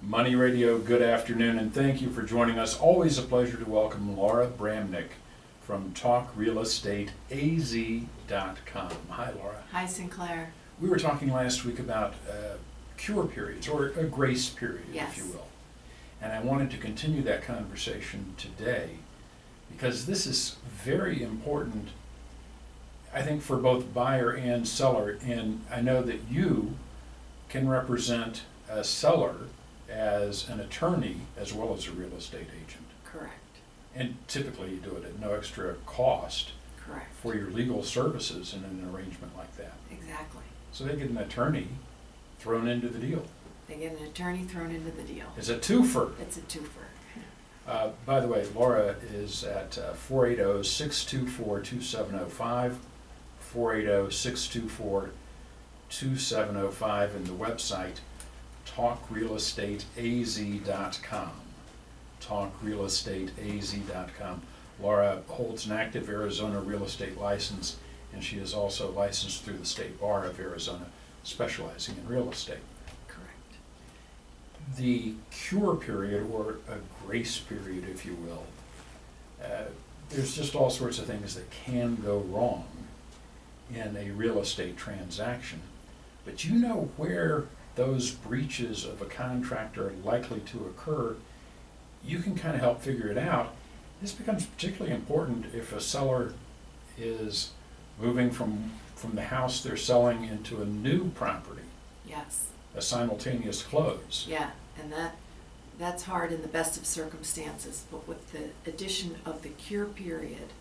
Money Radio, good afternoon, and thank you for joining us. Always a pleasure to welcome Laura Bramnick from TalkRealEstateAZ.com. Hi, Laura. Hi, Sinclair. We were talking last week about cure periods, or a grace period, Yes. if you will. And I wanted to continue that conversation today because this is very important, I think, for both buyer and seller. And I know that you can represent a seller as an attorney as well as a real estate agent. Correct. And typically you do it at no extra cost Correct. for your legal services in an arrangement like that. Exactly. So they get an attorney thrown into the deal. They get an attorney thrown into the deal. It's a twofer. It's a twofer. By the way, Laura is at 480-624-2705, 480-624-2705, and the website TalkRealEstateAZ.com. TalkRealEstateAZ.com. Laura holds an active Arizona real estate license, and she is also licensed through the State Bar of Arizona, specializing in real estate. Correct. The cure period, or a grace period, if you will, there's just all sorts of things that can go wrong in a real estate transaction. But you know where those breaches of a contract are likely to occur. You can kind of help figure it out. This becomes particularly important if a seller is moving from the house they're selling into a new property, Yes. a simultaneous close. Yeah, and that's hard in the best of circumstances, but with the addition of the cure period,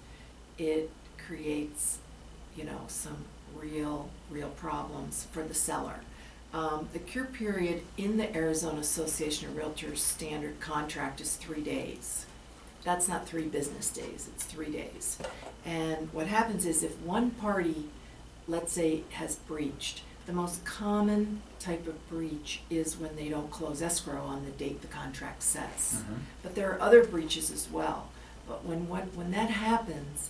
it creates, some real problems for the seller. The cure period in the Arizona Association of Realtors standard contract is 3 days. That's not 3 business days, it's 3 days. And what happens is if one party, let's say, has breached, the most common type of breach is when they don't close escrow on the date the contract says. Mm-hmm. But there are other breaches as well. But when that happens,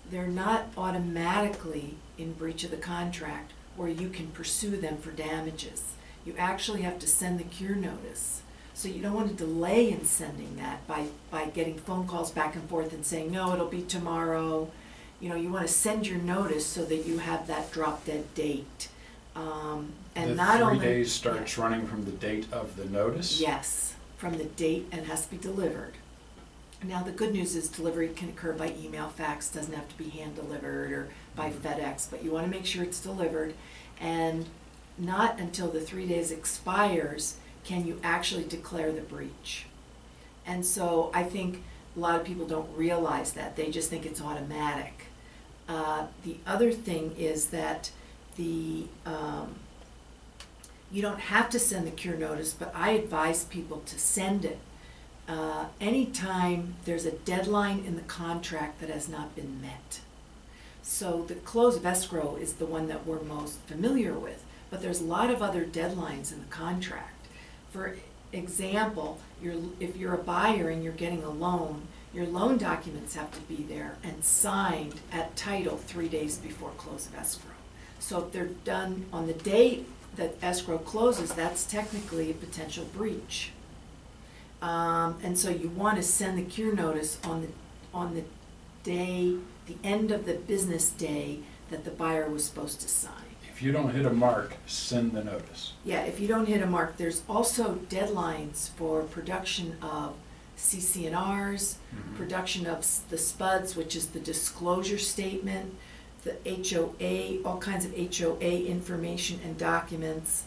they're not automatically in breach of the contract where you can pursue them for damages. You actually have to send the cure notice. So you don't want to delay in sending that by getting phone calls back and forth and saying, no, it'll be tomorrow. You want to send your notice so that you have that drop dead date. And the not 3 only days starts running from the date of the notice? Yes, from the date, and has to be delivered. Now the good news is delivery can occur by email, fax, doesn't have to be hand delivered, or by FedEx, but you want to make sure it's delivered. And not until the 3 days expires can you actually declare the breach. And so I think a lot of people don't realize that. They just think it's automatic. The other thing is that you don't have to send the cure notice, but I advise people to send it anytime there's a deadline in the contract that has not been met. So the close of escrow is the one that we're most familiar with, but there's a lot of other deadlines in the contract. For example, if you're a buyer and you're getting a loan, your loan documents have to be there and signed at title 3 days before close of escrow. So if they're done on the date that escrow closes, that's technically a potential breach. And so you want to send the cure notice on the day, the end of the business day that the buyer was supposed to sign. If you don't hit a mark, send the notice. Yeah, if you don't hit a mark, there's also deadlines for production of CC&Rs, production of the SPUDs, which is the disclosure statement, the HOA, all kinds of HOA information and documents.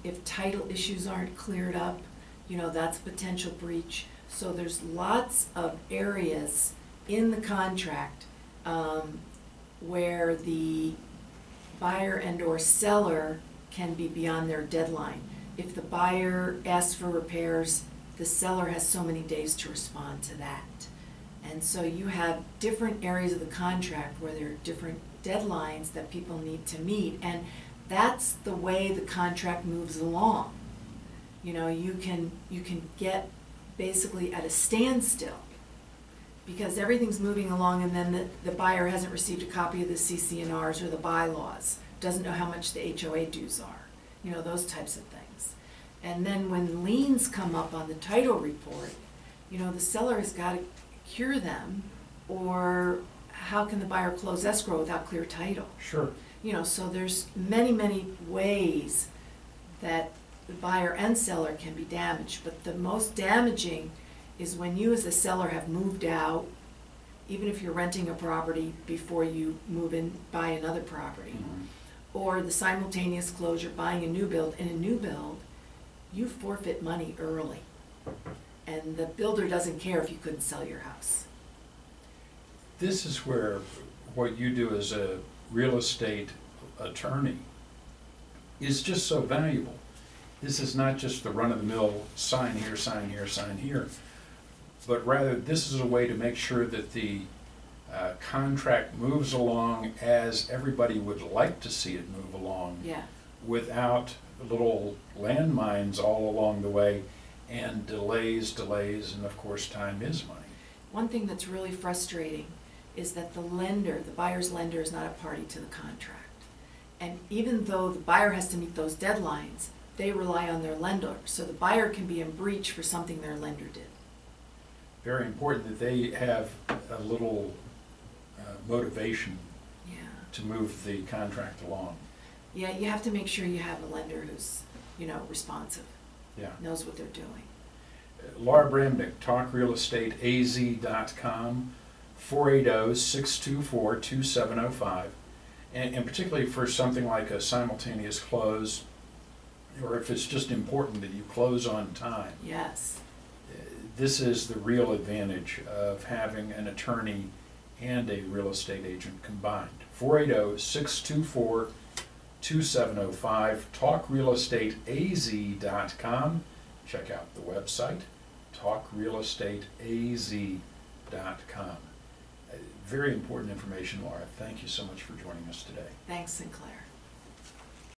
If title issues aren't cleared up, that's a potential breach. So there's lots of areas in the contract where the buyer and or seller can be beyond their deadline. If the buyer asks for repairs, the seller has so many days to respond to that. And so you have different areas of the contract where there are different deadlines that people need to meet, and that's the way the contract moves along. You can get basically at a standstill because everything's moving along, and then the buyer hasn't received a copy of the CC&Rs or the bylaws, doesn't know how much the HOA dues are, those types of things. And then when liens come up on the title report, you know, the seller has got to cure them, or how can the buyer close escrow without clear title? Sure. You know, so there's many, many ways that the buyer and seller can be damaged, but the most damaging is when you as a seller have moved out, even if you're renting a property before you move in, buy another property, Mhm. or the simultaneous closure, buying a new build. In a new build, you forfeit money early, and the builder doesn't care if you couldn't sell your house. This is where what you do as a real estate attorney is just so valuable. This is not just the run-of-the-mill sign here, sign here, sign here, but rather this is a way to make sure that the contract moves along as everybody would like to see it move along, Yeah, without little landmines all along the way and delays, and of course time is money. one thing that's really frustrating is that the lender, the buyer's lender, is not a party to the contract. And even though the buyer has to meet those deadlines, they rely on their lender, so the buyer can be in breach for something their lender did. Very important that they have a little motivation Yeah. to move the contract along. Yeah, you have to make sure you have a lender who's, you know, responsive, Yeah. knows what they're doing. Laura Bramnick, talkrealestateaz.com, 480-624-2705. And particularly for something like a simultaneous close, or if it's just important that you close on time, Yes. this is the real advantage of having an attorney and a real estate agent combined. 480-624-2705, talkrealestateaz.com. Check out the website, talkrealestateaz.com. Very important information, Laura. Thank you so much for joining us today. Thanks, Sinclair.